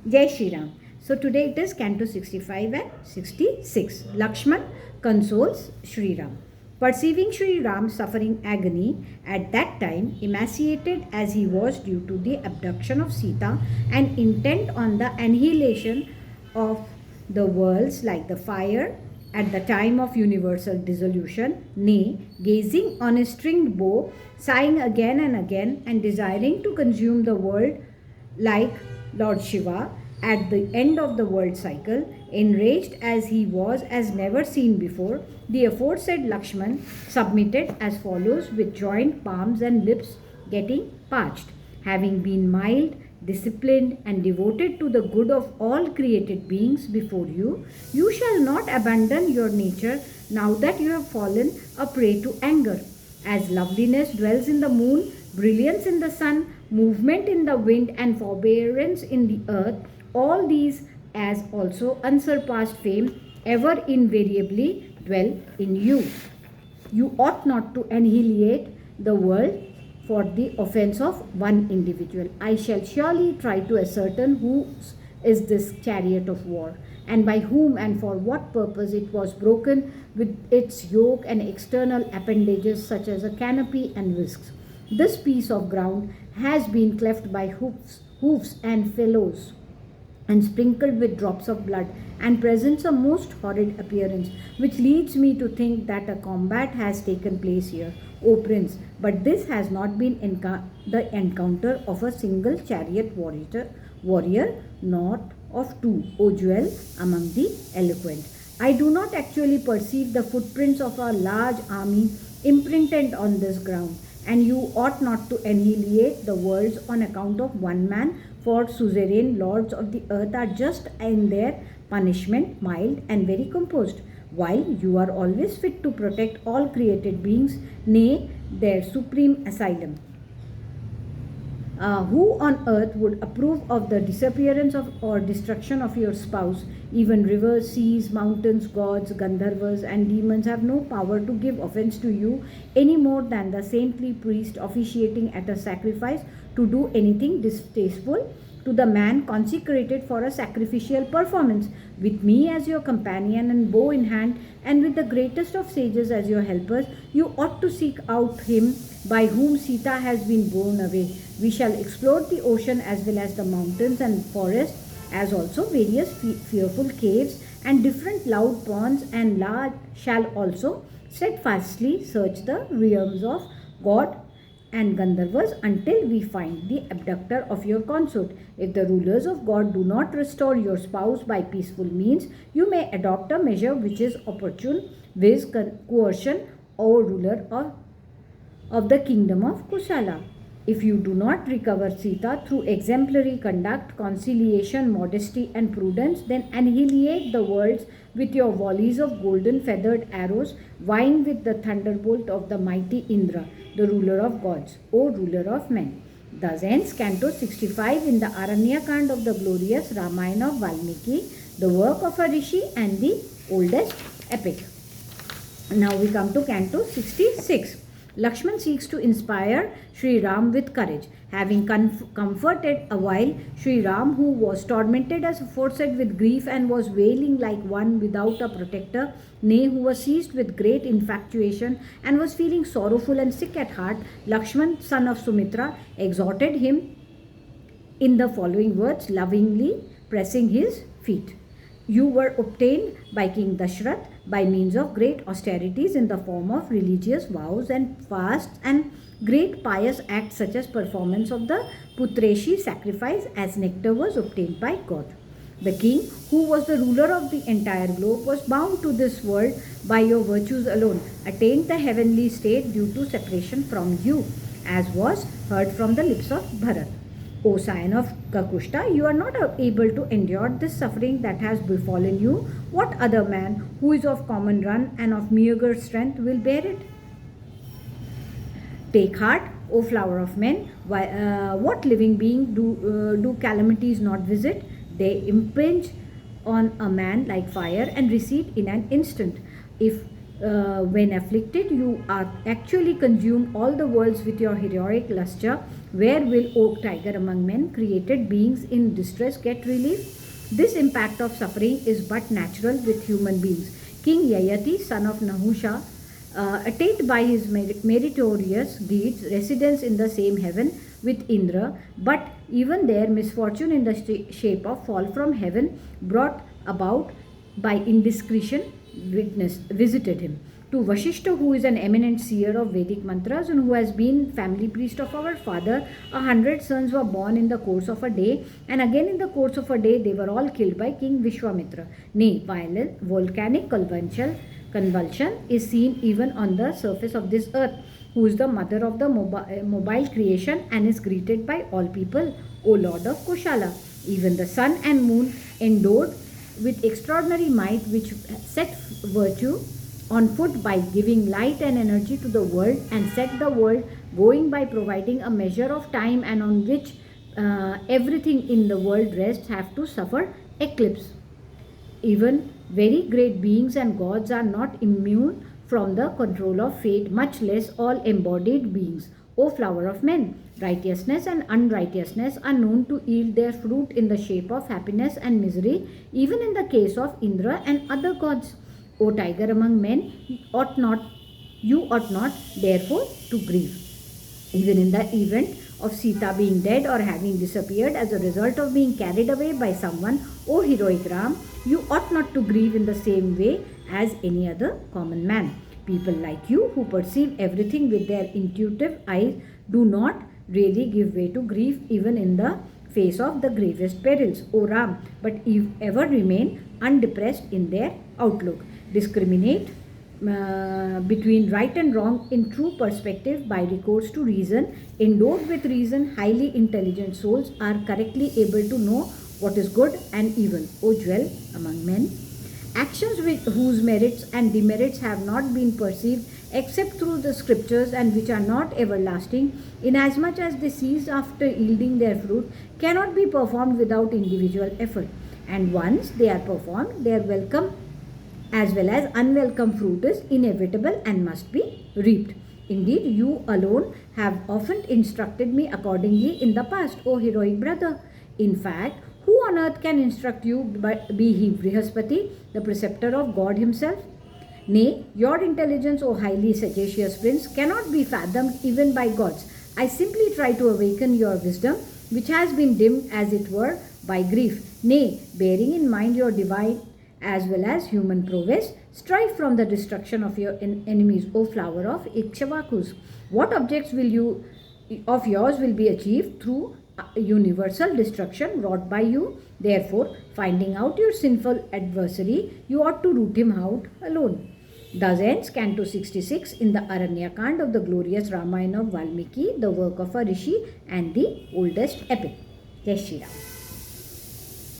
Jai Shri Ram. So today it is Canto 65 and 66. Lakshman consoles Shri Ram. Perceiving Shri Ram's suffering agony at that time, emaciated as he was due to the abduction of Sita and intent on the annihilation of the worlds like the fire at the time of universal dissolution, nay, gazing on his stringed bow, sighing again and again, and desiring to consume the world like Lord Shiva at the end of the world cycle, enraged as he was as never seen before, the aforesaid Lakshman submitted as follows with joined palms and lips getting parched. Having been mild, disciplined, and devoted to the good of all created beings before you, you shall not abandon your nature now that you have fallen a prey to anger. As loveliness dwells in the moon, brilliance in the sun, movement in the wind, and forbearance in the earth, all these, as also unsurpassed fame, ever invariably dwell in you. You ought not to annihilate the world for the offense of one individual. I shall surely try to ascertain whose is this chariot of war, and by whom and for what purpose it was broken with its yoke and external appendages such as a canopy and whisks. This piece of ground has been cleft by hoofs and fellows, and sprinkled with drops of blood, and presents a most horrid appearance, which leads me to think that a combat has taken place here, O Prince. But this has not been the encounter of a single chariot warrior, not of two, O jewel among the eloquent. I do not actually perceive the footprints of a large army imprinted on this ground, and you ought not to annihilate the worlds on account of one man, for suzerain lords of the earth are just in their punishment, mild and very composed, while you are always fit to protect all created beings, nay, their supreme asylum. Who on earth would approve of the disappearance of or destruction of your spouse? Even rivers, seas, mountains, gods, Gandharvas, and demons have no power to give offense to you any more than the saintly priest officiating at a sacrifice to do anything distasteful to the man consecrated for a sacrificial performance. With me as your companion and bow in hand, and with the greatest of sages as your helpers, you ought to seek out him by whom Sita has been borne away. We shall explore the ocean as well as the mountains and forests, as also various fearful caves and different loud ponds, and shall also steadfastly search the realms of God and Gandharvas until we find the abductor of your consort. If the rulers of God do not restore your spouse by peaceful means, you may adopt a measure which is opportune, viz. Coercion, O ruler of the kingdom of Kushala. If you do not recover Sita through exemplary conduct, conciliation, modesty, and prudence, then annihilate the worlds with your volleys of golden feathered arrows, vying with the thunderbolt of the mighty Indra, the ruler of gods, O ruler of men. Thus ends Canto 65 in the Aranyakand of the glorious Ramayan of Valmiki, the work of a rishi and the oldest epic. Now we come to Canto 66. Lakshman seeks to inspire Sri Ram with courage. Having comforted a while Sri Ram, who was tormented as aforesaid with grief and was wailing like one without a protector, nay, who was seized with great infatuation and was feeling sorrowful and sick at heart, Lakshman, son of Sumitra, exhorted him in the following words, lovingly pressing his feet. You were obtained by King Dashrath by means of great austerities in the form of religious vows and fasts and great pious acts such as performance of the Putreshi sacrifice, as nectar was obtained by God. The king, who was the ruler of the entire globe, was bound to this world by your virtues alone, attained the heavenly state due to separation from you, as was heard from the lips of Bharat. O scion of Kakushta, you are not able to endure this suffering that has befallen you. What other man who is of common run and of meager strength will bear it? Take heart, O flower of men. What living being do calamities not visit? They impinge on a man like fire and recede in an instant. If when afflicted, you are actually consume all the worlds with your heroic luster. Where will, O tiger among men, created beings in distress get relief? This impact of suffering is but natural with human beings. King Yayati, son of Nahusha, attained by his meritorious deeds residence in the same heaven with Indra, but even there misfortune in the shape of fall from heaven brought about by indiscretion visited him. To Vashishta, who is an eminent seer of Vedic mantras and who has been family priest of our father, 100 sons were born in the course of a day, and again in the course of a day they were all killed by King Vishwamitra. Nay, violent volcanic convulsion is seen even on the surface of this earth, who is the mother of the mobile creation and is greeted by all people, O Lord of Koshala. Even the sun and moon, endowed with extraordinary might, which set virtue on foot by giving light and energy to the world and set the world going by providing a measure of time and on which everything in the world rests, have to suffer eclipse. Even very great beings and gods are not immune from the control of fate, much less all embodied beings. O flower of men, righteousness and unrighteousness are known to yield their fruit in the shape of happiness and misery, even in the case of Indra and other gods. O tiger among men, you ought not, therefore, to grieve. Even in the event of Sita being dead or having disappeared as a result of being carried away by someone, O heroic Ram, you ought not to grieve in the same way as any other common man. People like you who perceive everything with their intuitive eyes do not really give way to grief even in the face of the gravest perils, O Ram, but ever remain undepressed in their outlook. Discriminate between right and wrong in true perspective by recourse to reason. Endowed with reason, highly intelligent souls are correctly able to know what is good and evil, O jewel among men. Actions whose merits and demerits have not been perceived except through the scriptures and which are not everlasting, inasmuch as they cease after yielding their fruit, cannot be performed without individual effort. And once they are performed, their welcome as well as unwelcome fruit is inevitable and must be reaped. Indeed, you alone have often instructed me accordingly in the past, O heroic brother. In fact, who on earth can instruct you, be he Brihaspati, the preceptor of God himself? Nay, your intelligence, O highly sagacious prince, cannot be fathomed even by gods. I simply try to awaken your wisdom, which has been dimmed, as it were, by grief. Nay, bearing in mind your divine as well as human prowess, strive from the destruction of your enemies, O flower of Ikshvakus. What objects of yours will be achieved through universal destruction wrought by you? Therefore, finding out your sinful adversary, you ought to root him out alone. Thus ends Canto-66 in the Aranyakand of the glorious Ramayan of Valmiki, the work of a rishi and the oldest epic. Jai Shri Ram.